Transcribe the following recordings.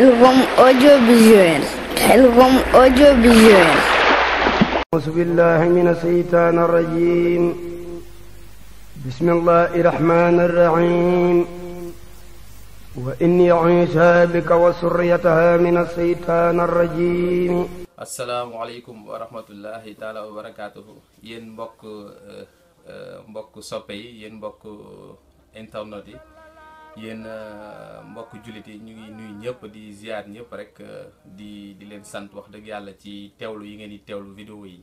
Khelcom audiovisuel. Khelcom audiovisuel. أعوذ بالله من الشيطان الرجيم. بسم الله الرحمن الرحيم. وإني أعيذها بك وذريتها من الشيطان الرجيم. asalaamaaleykum wa rahmatullahi taala wa barakaatuhu. yéen mbokk soppe yi, yéen mbokk internet yi, yéen mbokk jullit yi, ñu ngi nuyu ñëpp di ziar ñëpp rek, di leen sant wax dëgg yàlla ci teewlu yi ngeen di teewlu vidéo yi,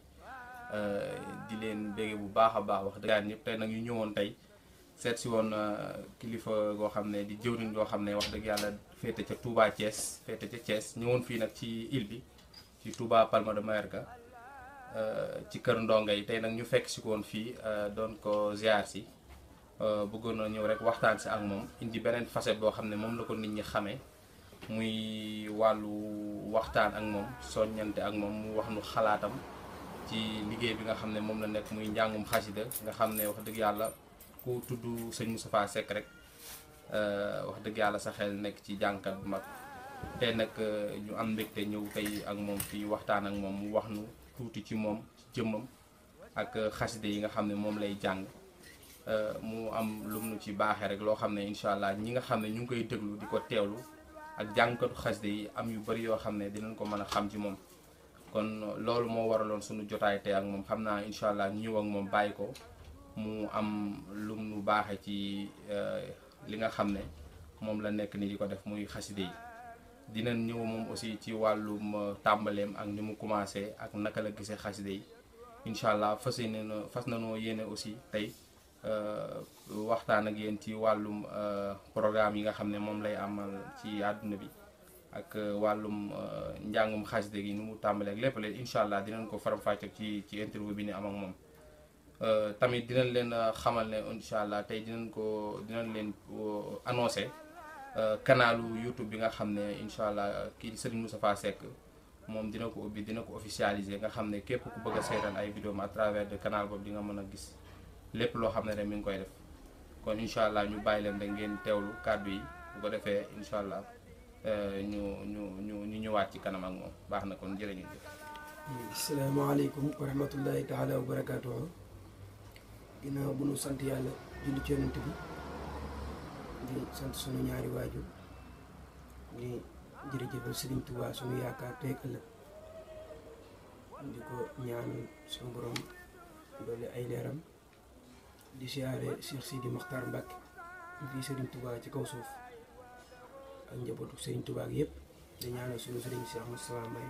di leen bégge bu baax a baax wax dëgg yàlla ñëpp. tey nag ñu ñëwoon tey seet si woon kilifa goo xam ne di jëwriñ goo xam ne wax dëgg yàlla féete ca Touba Thiès, féete ca Thiès, ñëwoon fii nag ci île bi ci Touba Palma de Mallorca, ci kër ndongo yi. tey nag ñu fekk si ko woon fii doon ko ziar si, bëggoon na ñëw rek waxtaan si ak moom, indi beneen facette boo xam ne moom la ko nit ñi xamee, muy wàllu waxtaan ak moom, soññante ak moom, mu wax nu xalaatam ci liggéey bi nga xam ne moom la nekk, muy njàngum xasida nga xam ne wax dëgg yàlla ku tudd sëñ Moustapha Seck rek wax dëgg yàlla sa xel nekk ci jàngkat bu mag. tey nag ñu am mbégte ñëw tey ak moom fii waxtaan ak moom, mu wax nu tuuti ci moom, ci jëmmam ak xaside yi nga xam ne moom lay jàng, mu am lu mu ci baaxee rek loo xam ne incha allah ñi nga xam ne ñu ngi koy déglu di ko teewlu ak jàngkatu xaside yi am yu bari yoo xam ne dinañ ko mën a xam ci moom. kon loolu moo waraloon suñu jotaay tey ak moom. xam naa incha allah ñëw ak moom bàyyi ko mu am lu mu baaxee ci li nga xam ne moom la nekk ni di ko def muy xaside yi. dinañ ñëw moom aussi ci wàllum tàmbaleem ak ni mu commencé ak naka la gisee xaside yi incha allah fas nañoo yéene aussi tey waxtaan ak yéen ci wàllum programme yi nga xam ne moom lay amal ci àdduna bi, ak wàllum njàngum xaside gi ni mu tàmbalee ak lépp leen incha allah dinañ ko faram-fàcce ci interview bi ni am ak moom. tamit dinañ leen xamal ne incha allah tey dinañ leen annoncé kanalu YouTube bi nga xam ne incha allah kii Serigne Moustapha Seck moom dina ko ubbi, dina ko officialiser, nga xam ne képp ku bëgg a seetaan ay vidéo à travers de canal boobu di nga mën a gis lépp loo xam ne rek mi ngi koy def. kon incha allah ñu bàyyi leen rek ngeen teewlu kàddu yi, bu ko defee incha allah ñu ñëwaat ci kanam ak moom. baax na, kon jërë ngeen jëf. asalaamaaleykum wa rahmatullahi taala wa barakaatuhu. ginnaaw bu nu sant yàlla julli ci yonent bi, di sant sunu ñaari waajur, di jërëjëfal Serigne Touba sunu yaakaar tey ëllëg, di ko ñaanal sunu borom doole ay leeram, di siyaare Cheikh Sidi Mokhtar Mbacke fii Serigne Touba ci kaw suuf ak njabootu Serigne Touba gi yëpp, di ñaanal sunu Serigne Cheikh Moustapha Mbaye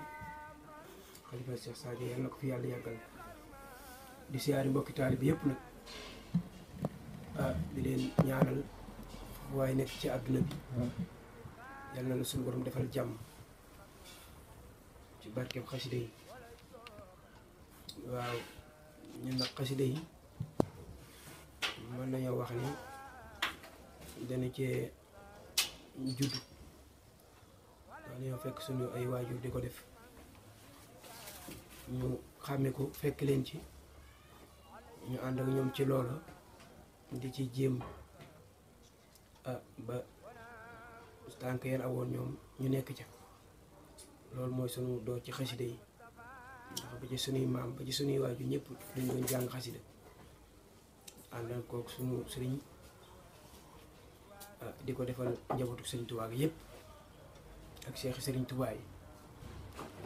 xalifa Cheikh Sadio yàlla na ko fi yàlla yàggal, di siyaare mbokki taalibe bi yëpp nag, di leen ñaanal waaye nekk ci àdduna bi yàlla na la suñu borom defal jàmm ci barkeem xaside yi. waaw ñun nag xaside yi mën nañoo wax ni dana cee judd, dañoo fekk suñu ay waajur di ko def, ñu xàmme ko fekk leen ci, ñu ànd ak ñoom ci loola di ci jéem ba tànk yeen awoon ñoom ñu nekk ca. loolu mooy sunu doo ci xasida yi, ndax ba ci sunuy maam ba ci sunuy waaju ñëpp dañ doon jàng xasida, àndal kook sunu sëriñ di ko defal njabootu sëriñ Tuubaa gi yëpp ak seexi sëriñ Tuubaa yi.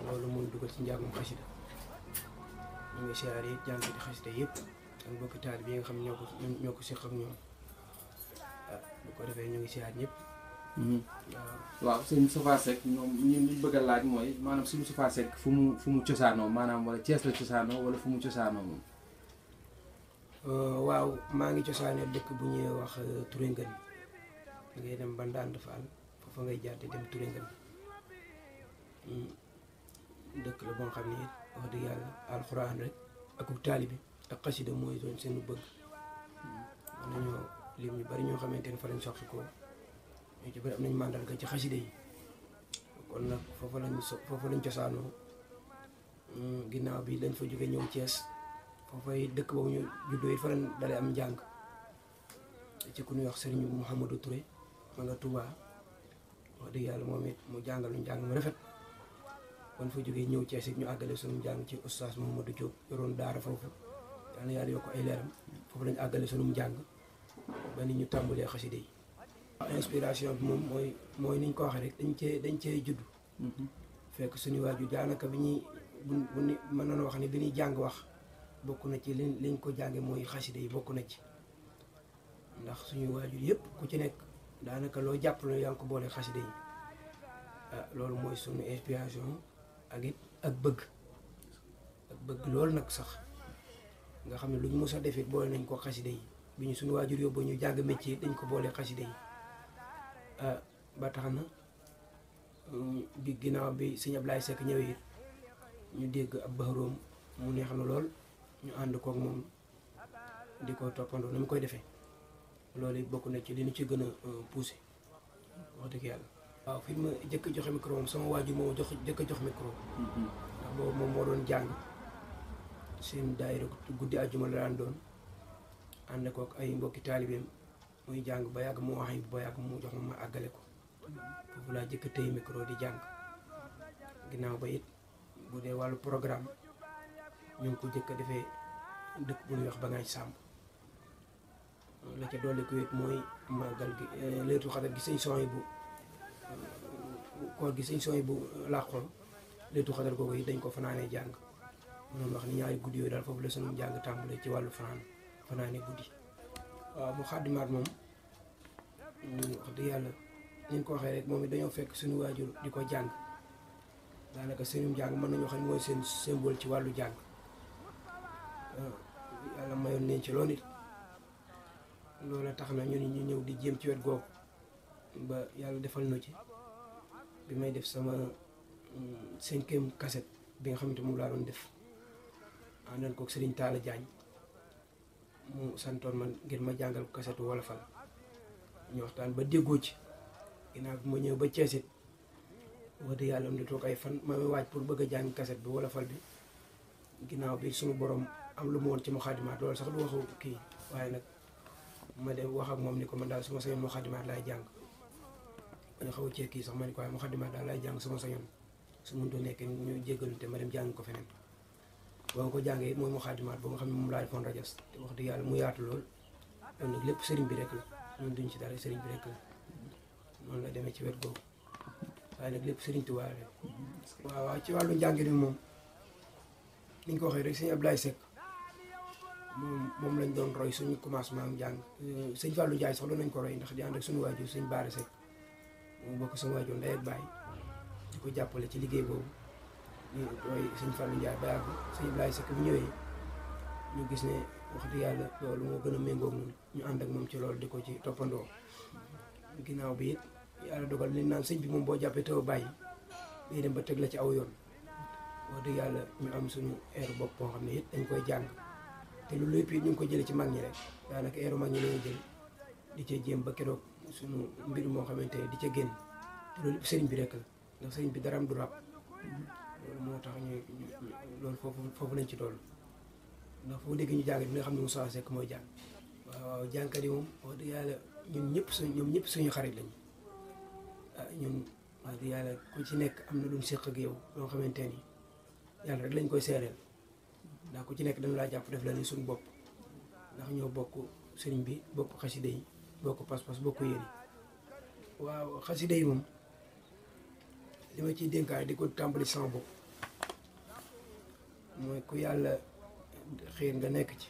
loolu mooy dugal ci njàngum xasida. ñu ngi siyaare yi jàngati xasida yëpp ak mbokki taalibe yi nga xam ne ñoo ko seq ak ñoom. bu ko defee ñu ngi siyaar ñëpp. waaw sëñ Moustapha Seck ñoom ñun li bëgg a laaj mooy maanaam sëñ Moustapha Seck fu mu cosaanoo, maanaam wala Thiès la cosaanoo wala fu mu cosaanoo moom. waaw maa ngi cosaanoo dëkk bu ñuy wax Touré Ngën, ngay dem ba Ndande Fall foofa ngay jaar di dem Touré Ngën. dëkk la boo xam ne wax dëgg yàlla alxuraan rek ak taalibe ak xasida mooy doon seen bëgg. mën nañoo lim ñu bari ñoo xamante ne fa lañ soxla ko ñu ci bari am nañ màndarga ci xasida yi. kon nag foofa lañ cosaanoo. ginnaaw bi lañ fa jóge ñëw Thiès, foofay dëkk boobu ñu juddoo it fa lañ dalee am njàng ci ku ñuy wax Serigne Mouhamadou Touré ma nga Touba. wax dëgg yàlla moom it mu jàngal ñu jàng mu rafet kon fa jógee ñëw Cees it ñu àggale sunu jàng ci oustaz Mamadou Diop yoroon daara foofu yal na yàlla yokk ay leeram foofu lañu àggale sunu jàng ba ni ñu tàmbalee xasida yi. inspiration bi moom mooy ni ñu ko waxee rek dañ cee judd. fekk suñu waajur daanaka bi ñuy bu mën nañoo wax ni bi ñuy jàng wax bokk na ci liñ ko jànge mooy xasida yi bokk na ci ndax suñu waajur yëpp ku ci nekk daanaka loo jàpp la yaa ngi ko boole xasida yi loolu mooy suñu inspiration ak bëgg loolu nag sax nga xam ne lu ñu mës a defit boole nañ ko xasida yi bi ñu suñu waajur yóbbu ñu jàng métier dañ ko boole xasida yi ba tax na bi ginnaaw bi sëñ Ablaye Seck ñëwee ñu dégg ab baxaroom mu neex na lool ñu ànd kook moom di ko toppandoo na mu koy defee loolu it bokk na ci li ñu ci gën a poussé wax dëgg yàlla. waaw fi ma jëkk joxe micro moom sama waajur moo jëkk jox micro. ndax boobu moom moo doon jàng seen daayira guddi àjjuma la daan doon ànd kook ay mbokki taalibeem muy jàng ba yàgg mu wax ba yàgg mu jox ma àggale ko foofu laa jëkk tey micro di jàng ginnaaw ba it bu dee wàllu programme ñu ngi ko jëkk a defee dëkk bu ñuy wax ba ngaay sàmb la ca dolli ko it mooy màggal gi leetu xadar gi sëñ son bu koor gi sëñ son bu làqoo leetu xadar googu it dañ ko fanaanee jàng mënoon wax ni ñaari guddi yooyu daal foofu la sunu jàng tàmbalee ci wàllu fanaanee guddi. waaw mu xaddimaat moom wax dëgg yàlla ni ñu ko waxee rek moom it dañoo fekk suñu waajur di ko jàng daanaka seenum jàng mën nañoo xam ne mooy seen symbole ci wàllu jàng yàlla mayoon nañ ci loolu it loola tax na ñu ñëw di jéem ci wet googu ba yàlla defal na ci bi may def sama 5e cassette bi nga xamante moom laa doon def àndoon kook Serigne Talla Diagne mu santoon man ngir ma jàngal ko cassette wolofal ñu waxtaan ba déggoo ci ginnaaw bi ma ñëw ba Cees it wax dëgg yàlla am di toog ay fan ma waaj pour bëgg a jàng cassette bi wolofal bi ginnaaw bi suñu borom am lu mu woon ci Moukhaddamatoul loolu sax du waxu kii waaye nag ma dem wax ak moom ni ko man daal su ma sañoon Moukhaddamatoul laay jàng ma ne xaw a cee kii sax ma ne ko waaye Moukhaddamatoul daal laay jàng su ma sañoon su mënut a nekk ñu jéggalu te ma dem jàng ko feneen boo ko jàngee it mooy Moukhaddamatoul ba nga xam ne moom laa defoon rajas te wax dëgg yàlla mu yaatu lool loolu nag lépp sëriñ bi rek la ñun duñ ci dara sëriñ bi rek la noonu la demee ci wet googu waaye nag lépp sëriñ Tuubaa rek waaw ci wàllu njàngin bi moom ni ñu ko waxee rek sëñ Ablaye Seck moom lañ doon roy suñu commencement am jàng sëñ Fallou Ndiaye sax doon nañ ko roy ndax di ànd ak suñu waajur sëñ Baara Seck moom bokk sama waajur ndey ak baay di ko jàppale ci liggéey boobu ñu roy sëñ Fallou Ndiaye ba yàgg sëñ Ablaye Seck bu ñëwee ñu gis ne wax dëgg yàlla loolu moo gën a méngóog ñun ñu ànd ak moom ci loolu di ko ci toppandoo ginnaaw bi it yàlla dogal li naan sëñ bi moom boo jàppee taw bàyyi day dem ba teg la ci aw yoon wax dëgg yàlla ñu am suñu eeru bopp boo xam ne it dañ koy jàng te loolu lépp it ñu ngi ko jëlee ci mag ñi rek daanaka eeru mag ñi lañuy jël di ca jéem ba keroog suñu mbir moo xamante ne di ca génn te loolu lépp sëriñ bi rek la ndax sëriñ bi dara am du rab loolu moo tax ñu loolu foofu lañ ci toll ndax foo dégg ñu jàng di nga xam ne Moussa Seck mooy jàng waaw jàngkat yi moom wax dëgg yàlla ñoom ñëpp suñu xarit lañu ñun wax dëgg yàlla ku ci nekk am na lu mu séq ak yow loo xamante ni yàlla rek lañ koy seereel ndax ku ci nekk dañu laa jàpp def la ni suñu bopp ndax ñoo bokk sëriñ bi bokk xasida yi bokk pas-pas bokk yéene waaw xasida yi moom li ma ciy dénkaay di ko tàmbali sama bopp mooy ku yàlla xiir nga nekk ci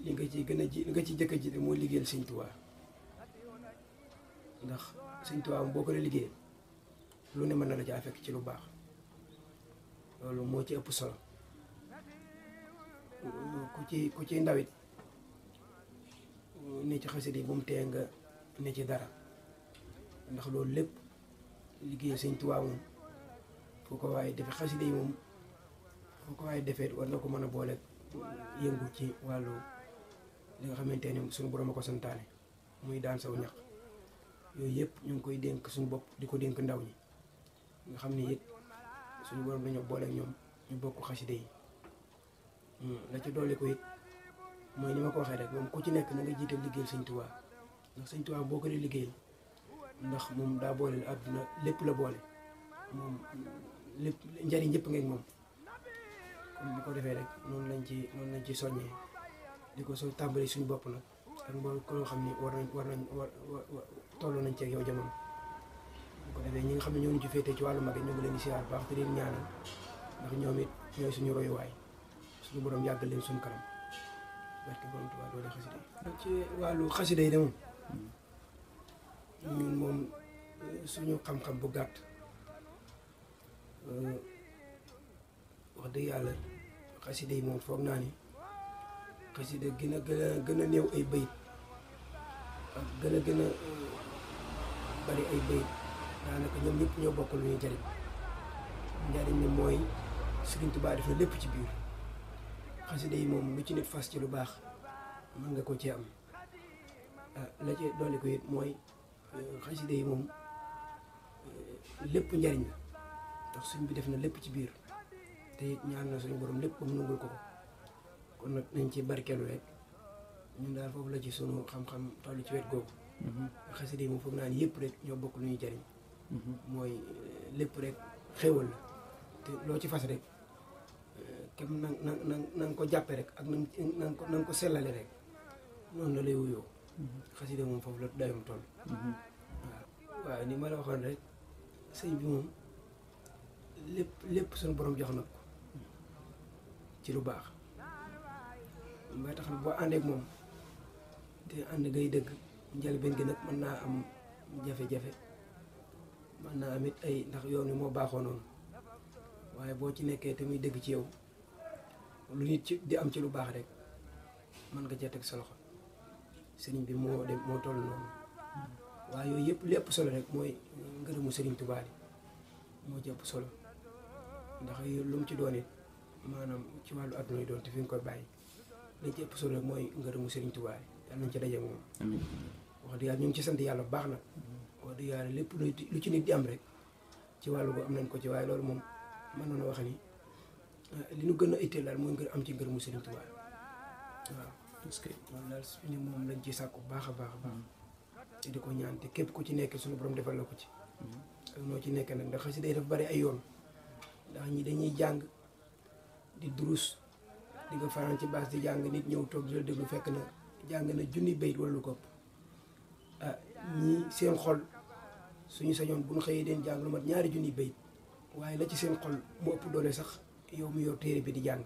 li nga ci jëkk a ji mooy liggéeyal sëñ Tuubaa ndax sëñ Tuubaa boo ko dee liggéeyal lu ne mën na la caa fekk ci lu baax loolu moo ci ëpp solo ku ci ndawit ne ci xasida yi bu mu tee nga ne ci dara ndax loolu lépp liggéeyal sëñ Tuubaa moom foo ko waaye defe xasida yi moom foo ko waaye defee war na ko mën a boole yëngu ci wàllu li nga xamante ne suñu borom a ko santaane muy daan saw ñaq yooyu yëpp ñu ngi koy dénk suñu bopp di ko dénk ndaw ñi nga xam ne it suñu borom dañoo boole ak ñoom ñu bokk xasida yi la ci dolli ko it mooy ni ma ko waxee rek moom ku ci nekk na nga jiital liggéeyal sëñ Tuubaa ndax sëñ Tuubaa boo ko dee liggéeyal ndax moom daa boole àdduna lépp la boole moom lépp njariñ ñëpp ngeen moom kon bu ko defee rek noonu lañ ci soññee di ko soo tàmbali suñu bopp nag ak mbooloo ko loo xam ni war tolloo nañ ci ak yow jamono bu ko defee ñi nga xam ne ñoo ñu ci féetee ci wàllu mag yi ñu ngi leen di siyaar baax te leen ñaanal ndax ñoom it ñooy suñu royuwaay suñu borom yàggal leen suñu kanam barke borom Tuubaa doole xasida yi ci wàllu xasida yi de moom ñun moom suñu xam-xam bu gàtt wax dëgg yàlla xasida yi moom foog naa ni xasida gën a néew ay bayit ak gën a bari ay bayit daanaka ñoom ñëpp ñoo bokk lu ñuy njariñ mi mooy Sëriñ Tuubaa def na lépp ci biir xasida yi moom lu ci nit fas ci lu baax mën nga ko ci am la ci dolli ko it mooy xasida yi moom lépp njariñ la ndax suñ bi def na lépp ci biir te it ñaan na suñu borom lépp ba mu nangul ko kon nag nañ ci barkeelu rek ñun daal foofu la ci sunu xam-xam toll ci wet googu xasida yi moom foog naa ni yëpp rek ñoo bokk lu ñuy jariñ mooy lépp rek xéewal la te loo ci fas rek kem na nga ko jàppe rek ak na nga ko sellale rek noonu la lay wuyoo xasida moom foofu la dayam toll waaw ni ma la waxoon rek sëñ bi moom lépp suñu borom jox na ko ci lu baax ba tax na boo àndeek moom te ànd ngay dëgg njëlbeen gi nag mën naa am jafe-jafe mën naa am it ay ndax yoon wi moo baaxoo noonu waaye boo ci nekkee te muy dëgg ci yow lu nit ci di am ci lu baax rek mën nga cee teg sa loxo sëriñ bi moo toll noonu waaye yooyu yëpp lépp solo rek mooy ngërëmu Sëriñ Tuubaa moo ci ëpp solo ndax lu mu ci doon it maanaam ci wàllu adduna yi doon te fi nga koy bàyyi lañ ci ëpp solo rek mooy ngërëmu Sëriñ Tuubaa yàlla nañ ci daje moom wax dëgg yàlla ñu ngi ci sant yàlla bu baax nag wax dëgg yàlla lépp lu ci nit di am rek ci wàllu boobu am nañ ko ci waaye loolu moom mën noonu wax ni li ñu gën a itteel daal mooy am ci ngërëmu Sëriñ Tuubaa waaw parce que loolu daal suñu moom lañ ci sàkku baax a baax a baax te di ko ñaan te képp ku ci nekk suñu borom defal la ko ci ak noo ci nekk nag ndax xasida yi dafa bari ay yoon ndax ñi dañuy jàng di durus di nga fanaan ci baas di jàng nit ñëw toog di la déglu fekk na jàng na junni bayit wala lu ko ñii seen xol suñu sañoon bu ñu xëyee den jàng lu mat ñaari junni bayit waaye la ci seen xol mu ëpp doole sax yow mi yor téere bi di jàng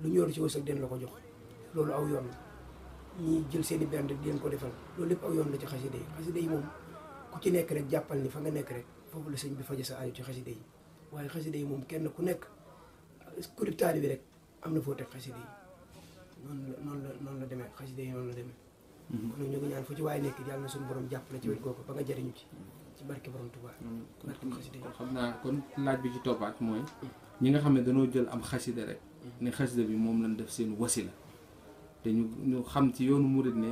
lu ñu yor ci wërsëg den la ko jox loolu aw yoon la ñii jël seen i benn di leen ko defal loolu lépp aw yoon la ci xasida yi xasida yi moom ku ci nekk rek jàppal ni fa nga nekk rek foofu la sëñ bi faje sa aajo ci xasida yi waaye xasida yi moom kenn ku nekk ku di taalibe bi rek am na foo teg xasida yi noonu la demee xasida yi noonu la demee kon ñu ngi ñaan fu ci waaye nekk yàlla na suñu borom jàppale ci wet googu ba nga jariñu ci barke borom Tuubaa barke xasida yi xam naa kon laaj bi ci toppaat mooy ñi nga xam ne dañoo jël am xasida rek ne xasida bi moom lañ def seen wasila te ñu xam ci yoonu murid ne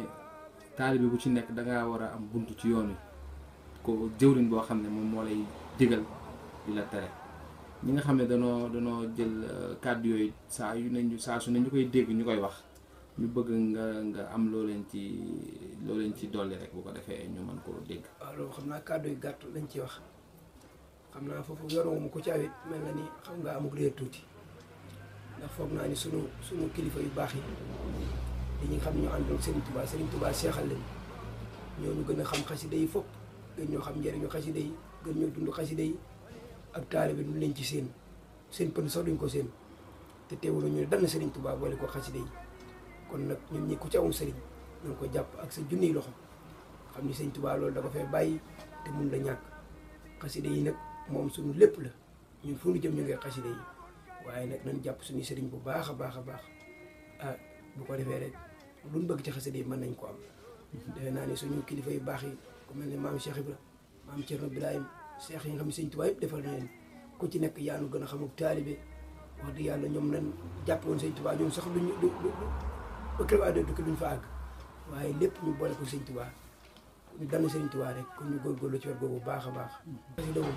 taalibe bu ci nekk dangaa war a am buntu ci yoon wi ko jëwriñ boo xam ne moom moo lay digal di la tere ñi nga xam ne danoo jël kàddu yooyu saa su ne ñu koy dégg ñu koy wax ñu bëgg nga am loo leen ci dolli rek bu ko defee ñu mën koo dégg. waaw loolu xam naa kàddu yu gàtt lañ ci wax xam naa foofu yoroo ko ci awit mel na ni xam nga amuk réer tuuti ndax foog naa ni sunu kilifa yu baax yi dañuy xam ñu àndoon Serigne Touba seexal leen ñoo ñu gën a xam xasida yi fopp gën ñoo xam njëriñu xasida yi gën ñoo dund xasida yi ak taalibe duñ leen ci seen pën sax duñ ko seen te teewul ñu ne dal na Serigne Touba boole ko xasida yi kon nag ñun ñi ku ci amul Serigne na nga ko jàpp ak sa junniy loxo xam ni Serigne Touba loolu da ko fee bàyyi te mun la ñàkk xasida yi nag moom suñu lépp la ñun fu ñu jëm ñu ngi xasida yi waaye nag nañ jàpp suñu Serigne bu baax a baax a baax bu ko defee rek luñ bëgg ci xasida yi mën nañ ko am defe naa ni suñu kilifa yu baax yi ku mel ne maam Cheikh Ibra maam Thierno Birahim Cheikh yi nga xam ne Serigne Touba yëpp defal na leen ku ci nekk yaa nu gën a xamuk taalibe wax dëgg yàlla ñoom nañ jàpp woon Serigne Touba ñoom sax duñ fa àgg waaye lépp ñu boole ko Serigne Touba ñu dana Serigne Touba rek kon ñu góorgóorlu ci wet googu bu baax a baax xasida moom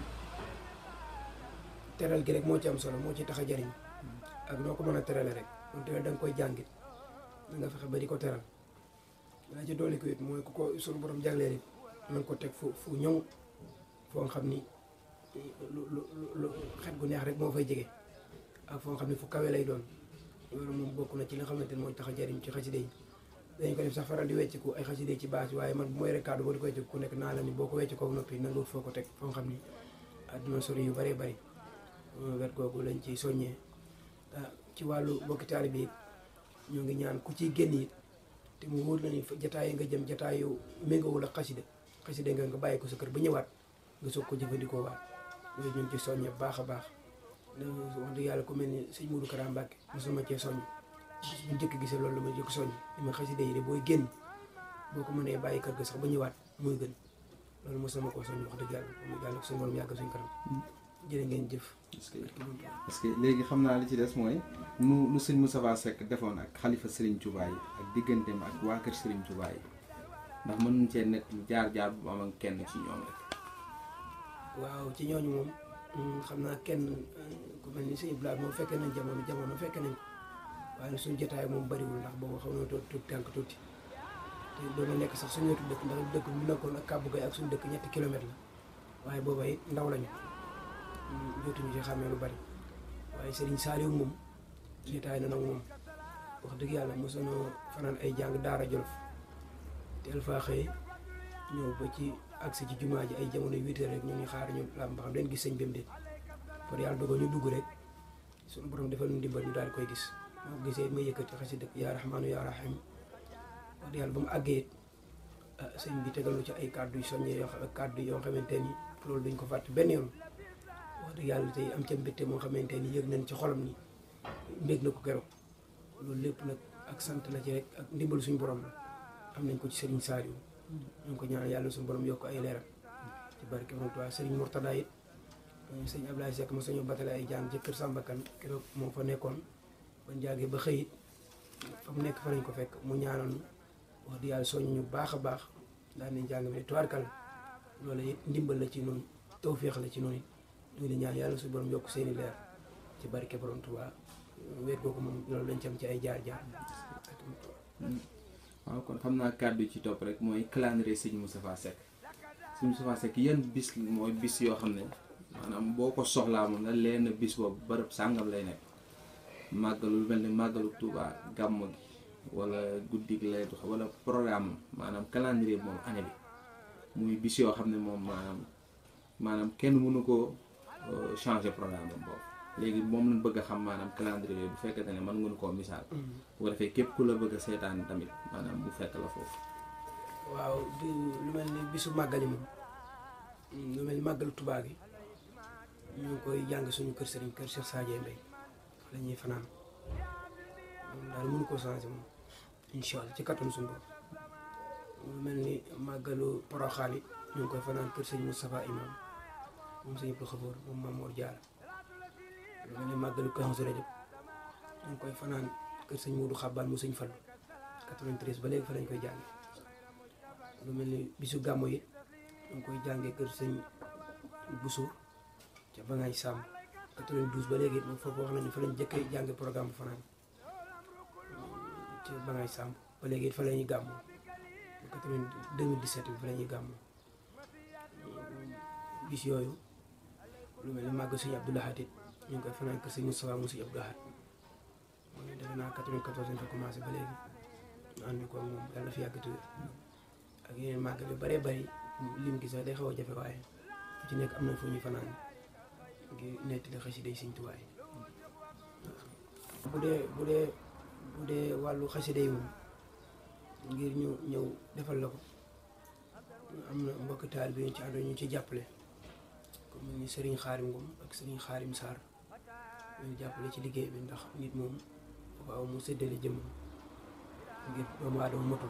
teral gi rek moo ci am solo moo ci tax a jariñ ak noo ko mën a terale rek kon teral da nga koy jàngit da nga fexe ba di ko teral laa ci doole ko it mooy ku ko suñu borom jagleel it na nga ko teg fu ñoŋ foo xam ni lu xet gu neex rek moo fay jege ak foo xam ne fu kawe lay doon loolu moom bokk na ci li nga xamante ni mooy tax a jariñ ci xasida yi dañ ko def sax faral di wecciku ay xasida yi ci base waaye man bu mooy rek kàddu boo di ko wecciku ku nekk naa la ni boo ko wecci ko noppi na nga foo ko teg foo xam ni àdduna sori yu bëree bëri wet googu lañ ciy soññee ci wàllu bokki taalibe bi ñoo ngi ñaan ku ciy génn it te mu wóor la ni jataay yi nga jëm jataay yu méngawul ak xasida nga bàyyi ko sa kër ba ñëwaat nga soog ko jëfandikoo waat loolu ñu ngi ci soññee bu baax a baax wax dëgg yàlla ku mel ni sëñ Modou Kara Mbacké mosuma cee soññ bu njëkk gisee loolu la ma jëkk soññ li ma xasida yi de booy génn boo ko mënee bàyyi kër ga sax ba ñëwaat mooy gën loolu mosuma koo soññ wax dëgg yàlla ko suñu borom yàggal suñu kanam jërë ngeen jëf. parce que léegi xam naa li ci des mooy nu sëñ Moustapha Seck defoon ak xalifa Serigne Touba yi ak digganteem ak waa kër Serigne Touba yi ndax mën nañu cee nekk jaar-jaar bu am ak kenn ci ñoom rek. waaw ci ñooñu moom xam naa kenn ku mel ni sëñ Blaat moom fekkee nañ jamono fekkee nañ ko waaye suñu jotaay moom bariwul ndax boobu xam na tuuti tànk tuuti te doon na nekk sax suñu wetu dëkk ndax dëkk bu nekkoon ak Kàbbu Gay ak suñu dëkk 3 kilomètres la waaye booba it ndaw lañu jotuñu ci xàmmee lu bari waaye Serigne Saliou moom jotaay na nag moom wax dëgg yàlla mosoon fanaan ay jàng daara Jolof teel faa xëy ñëw ba ci agsi ci jumaa ji ay jamono 8 heures rek ñu ngi xaar ñu lam ba xam leen gis sëñ bi mu de pour yàlla dogal ñu dugg rek suñu borom defal ñu dimbal ñu daal di koy gis moo ko gisee may yëkkati xasida yaa rahmaanu yaa rahim wax dëgg yàlla ba mu àggee it sëñ bi tegal lu ci ay kàddu yu soññee kàddu yoo xamante ni loolu duñ ko fàtte benn yoon wax dëgg yàlla tey am ca mbégte moo xamante ni yëg nañ ci xolam ni mbég na ko keroog loolu lépp nag ak sant la ci rek ak ndimbal suñu borom la am nañ ko ci Serigne Saliou ñu ngi ko ñaan yàlla suñu borom yokk ay leeram ci barke Borom Tuubaa Serigne Mourtada it sëñ Ablaye Seck ma sañoo batale ay jàng ci kër Sambakan keroog moo fa nekkoon ba jàngee ba xëyit fa mu nekk fa lañ ko fekk mu ñaanoon wax di yàlla soññ ñu baax a baax daan nañ jàng bi tubaarkal loolu it ndimbal la ci noonu tawféex la ci noonu it ñu ngi ñaan yàlla suñu borom yokk seeni leer ci barke Borom Tuubaa wéet googu moom loolu lañ ci am ci ay jaar-jaar. waaw kon xam naa kàddu ci topp rek mooy calendrier sëñ Moustapha Seck sëñ Moustapha Seck yan bis mooy bis yoo xam ne maanaam boo ko soxlaa moom nga leen bis boobu bërëb sàngam lay nekk màggalu mel ni màggalu Touba gàmmu gi wala guddi gi lay dox wala programme maanaam calendrier moom année bi muy bis yoo xam ne moom maanaam kenn mënu ko changer programme boobu léegi moom lañ bëgg a xam maanaam calendrier bu fekkente ne mën nga koo misaal. bu ko defee képp ku la bëgg a seetaan tamit maanaam bu fekk la foofu. waaw lu mel ni bisu màggali moom lu mel ni màggalu Touba gi ñu ngi koy jàng suñu kër Serigne kër Cheikh Sadio Mbaye la ñuy fanaan moom daal mënu koo changé moom incha allah ci kattanu suñu bopp lu mel ni màggalu Porokhane it ñu ngi koy fanaan kër sëñ Moustapha Imam moom sëñ Abdou Khafour moom Mamour Diarra lu mel ni màggalu Kazu Rajab ñu ngi koy fanaan kër sëñ Modou Xabbaan mu sëñ Fallu 93 ba léegi fa lañ koy jànge lu mel ni bisu gàmmu yi ñu ngi koy jàngee kër sëñ Bousso ca Bangaay Samb 92 ba léegi moom foofu wax nañu fa lañ jëkkee jànge programme bu fanaan ca Bangaay Samb ba léegi fa la ñuy gàmmu 2017 bi fa la ñuy gàmmu bis yooyu lu mel ni màgg sëñ Abdou Lahad it ñu ngi koy fanaan kër sëñ Moustapha mu sëñ Abdou Lahad moom ne defe naa 94 lañ fa commencé ba léegi ñu ànd ko moom yàlla na fi yàgg tuuti ak yeneen màggal yu bëree bëri lim gi sax day xaw a jafe waaye fu ci nekk am na fu ñuy fanaan ngir nettali xasida yi Sëñ Tuubaa yi bu dee wàllu xasida yi moom ngir ñu ñëw defal la ko am na mbokk taal bi ñu ci àndoon ñu ci jàppale comme ni Serigne Xaarim Ngom ak Serigne Xaarim Sarr ñu jàppale ci liggéey bi ndax nit moom waaw mu séddale jëmmam ngir doomu aadama matul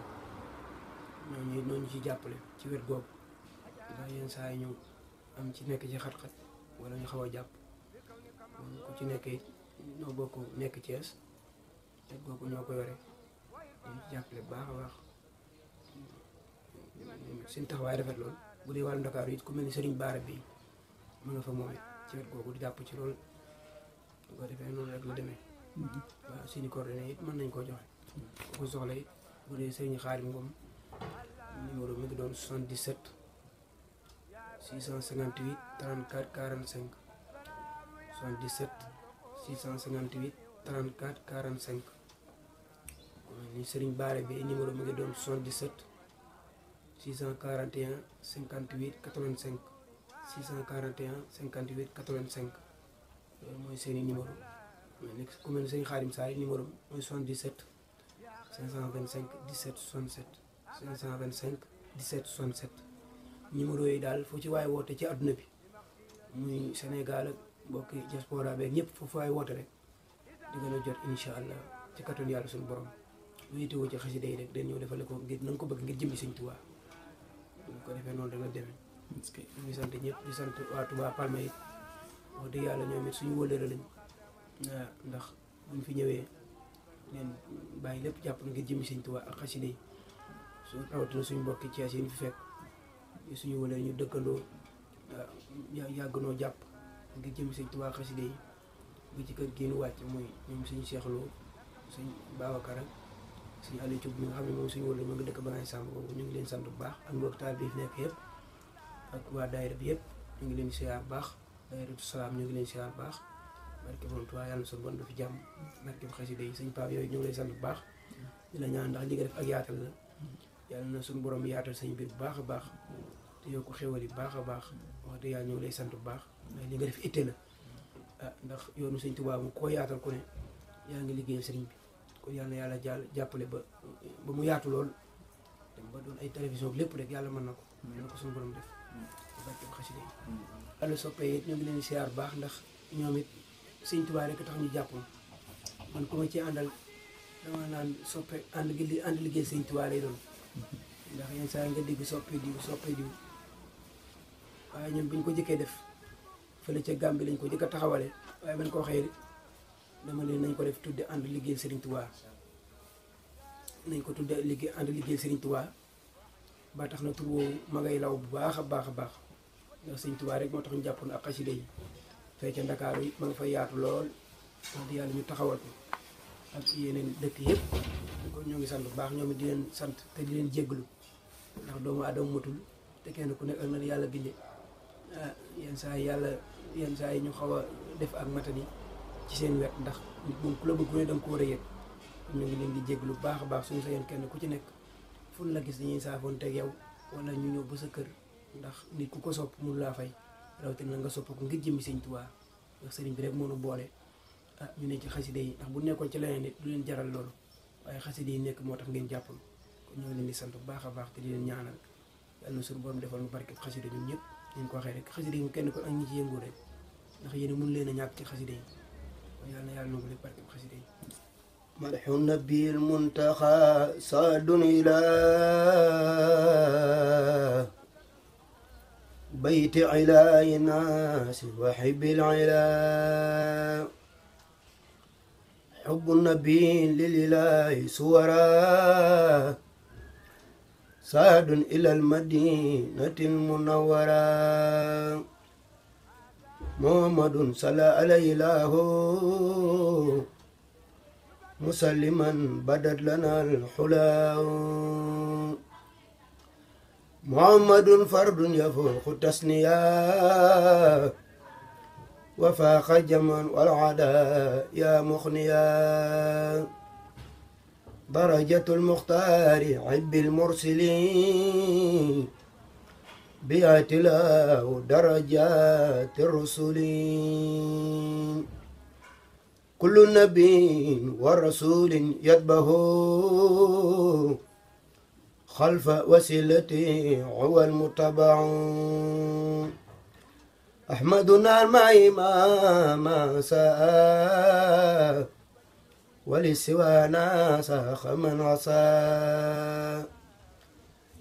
ñooñu ci jàppale ci wér googu ndax yenn saa yi ñu am ci nekk ci xat-xat wala ñu xaw a jàpp ku ci nekk it ñoo bokk nekk Thiès wér googu ñoo ko yore ñu ci jàppale baax a baax seen taxawaay rafet lool bu dee wàllu Ndakaaru it ku mel ni Serigne Baara bi mën nga fa moom it ci wér googu di jàpp ci lool bu ko defee noonu rek la demee waaw seeni coordonnées it mën nañ koo joxe ku ko soxla it bu dee Serigne Xaarim Ngom numéro mi ngi doon 77 658 34 45 77 658 34 45 ni Serigne Bara bi numéro mu ngi doon 77 641 58 85 641 58 85 loolu mooy seeni numéro nekk ku mel ne Serigne Khadim Sarr numéro mooy 77 525 17 67 525 17 67 numéro yi daal foo ci waaye woote ci àdduna bi muy Sénégal ak mbokki diaspora beeg ñëpp foofu waaye woote rek di gën a jot incha allah ci kattan yàlla suñu borom lu yitewoo ci xasida yi rek dañ ñëw defale ko ngir na nga ko bëgg ngir jëmmi Sëñ Tuubaa ñu ko defee noonu dana demee ñu ngi sant ñëpp di sant waa Touba Palma it wax dëgg yàlla ñoom it suñu wëlëra lañ ndax buñ fi ñëwee neen bàyyi lépp jàpp na ngir jëmmi Sëñ Tuubaa ak xasida yi su rawatina suñu mbokki Cees yi ñu fi fekk suñu wëlëra ñu dëkkandoo yàgg noo jàpp ngir jëmmi Sëñ Tuubaa xasida yi ba ci kër gi ñu wàcc mooy ñoom suñu Cheikh Lo suñ Babacar ak suñu Aliou Thioub mi nga xam ne moom suñu wëlëra ma nga dëkk ba ngay sàmm boobu ñu ngi leen sant bu baax ak mbokk taal bi fi nekk yëpp ak waa daayira bi yëpp ñu ngi leen siyaar baax daayiratu salaam ñu ngi leen siyaar baax barke borom Tuubaa yàlla na suñu bon du fi jàmm barke bu xasida yi sëñ Pape yooyu ñu ngi lay sant bu baax di la ñaan ndax li nga def ak yaatal la yàlla na suñu borom yaatal sañ biir bu baax a baax te yow ko xéwal yi baax a baax wax dëgg yàlla ñu ngi lay sant bu baax ndax li nga def itte la ndax yoonu sëñ Tuubaa mu koo yaatal ku ne yaa ngi liggéeyal sëriñ bi kon yàlla na yàlla jàppale ba mu yaatu lool dem ba doon ay télévision lépp rek yàlla mën na ko mën na ko suñu borom def barke bu xasida yi allo soppe it ñu ngi leen di siyaar baax ndax ñoom it sëñ Tuubaa rek tax ñu jàpp man ku ma ci àndal dama naan soppe ànd liggéey sëñ Tuubaa lay doon ndax yenn saa nga dégg soppe diw waaye ñun buñ ko jëkkee def fële ca Gàmbi lañ ko jëkk a taxawale waaye man ko waxee dama leen nañ ko def tudde ànd liggéey Serigne Touba nañ ko tudde ànd liggéey Serigne Touba ba tax na tur woowu ma ngay law bu baax a baax a baax ndax Serigne Touba rek moo tax ñu jàppoon ak xasida yi fee ca Ndakaaru yi ma nga fay yaatu lool wax di yàlla ñu taxawal ko ak yeneen dëkk yëpp kon ñoo ngi sant bu baax ñoom it di leen sant te di leen jégglu ndax doomu aadama matul te kenn ku nekk ak na yàlla bindee yenn saa yi ñu xaw a def ak matani ci seen wet ndax nit moom ku la bëgg ne da nga ko war a yëg ñu ngi leen di jégglu bu baax a baax suñu sa yéen kenn ku ci nekk fu la gis dañuy saafoon teg yow wala ñu ñëw ba sa kër ndax nit ku ko sopp mënu laa fay rawatina nga sopp ko ngir jëmmi Sëñ Tuubaa ndax sëriñ bi rek moo nu boole ñu ne ci xasida yi ndax bu nekkoon ci leneen nit du leen jaral loolu waaye xasida yi nekk moo tax ngeen jàppal kon ñoo leen di sant bu baax a baax te di leen ñaanal yàlla na suñu borom defal nu barke xasida ñun ñëpp ñu ko waxee rek xasida yi mu kenn ko ak ñi ci yëngu rek ndax yéen mun leen a ñàkk ci xasida yi kon yàlla na yàlla nangu lépp barke xasida yi مدح النبي المنتقى صاد إلى بيت علاء الناس وحب العلا حب النبي للإله سورا صاد إلى المدينة المنورة محمد صلى عليه الله مسلما بدت لنا الحلا محمد فرد يفوق التسنية وفاق جمعا والعداء يا مخنيا درجة المختار عب المرسلين بيات له درجات الرسلين كل نبي ورسول يتبه خلف وسيلته هو المتبع أحمدنا ما ساء ولسوانا ساخ من عصى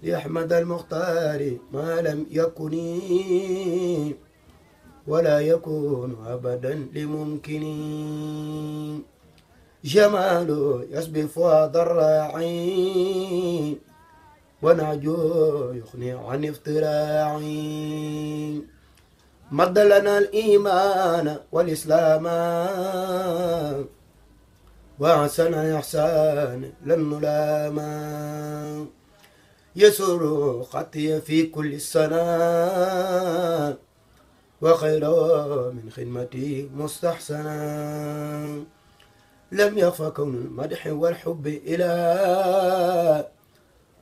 لأحمد المختار ما لم يكن ولا يكون أبدا لممكن جماله يسبي فؤاد الراعي ونعجو يغني عن افتراعي مد لنا الإيمان والإسلام وأحسن إحسان لن نلام يسر خطي في كل السنة وخير من خدمتي مستحسنا لم يخف كون المدح والحب إلى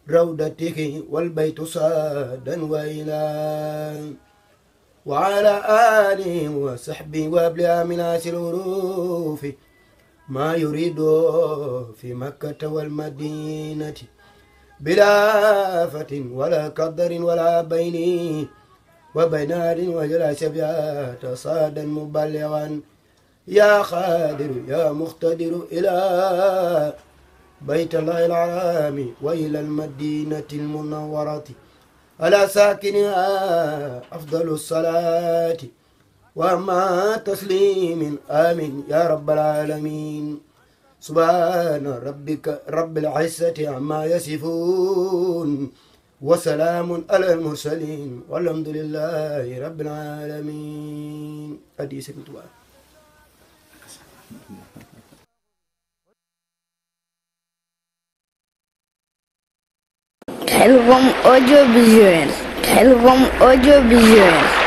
روضته والبيت صادا وإلى وعلى آله وصحبه وابلها من عسل الوروف ما يريد في مكة والمدينة بلا آفة ولا قدر ولا بين وبنار وجلا شبيات صادا مبلغا يا قادر يا مقتدر إلى بيت الله الحرام وإلى المدينة المنورة على ساكنها أفضل الصلاة وما تسليم آمين يا رب العالمين سبحان ربك رب العزة عما يصفون وسلام على المرسلين والحمد لله رب العالمين حديث الدعاء Khelcom audiovisuel. Khelcom audiovisuel.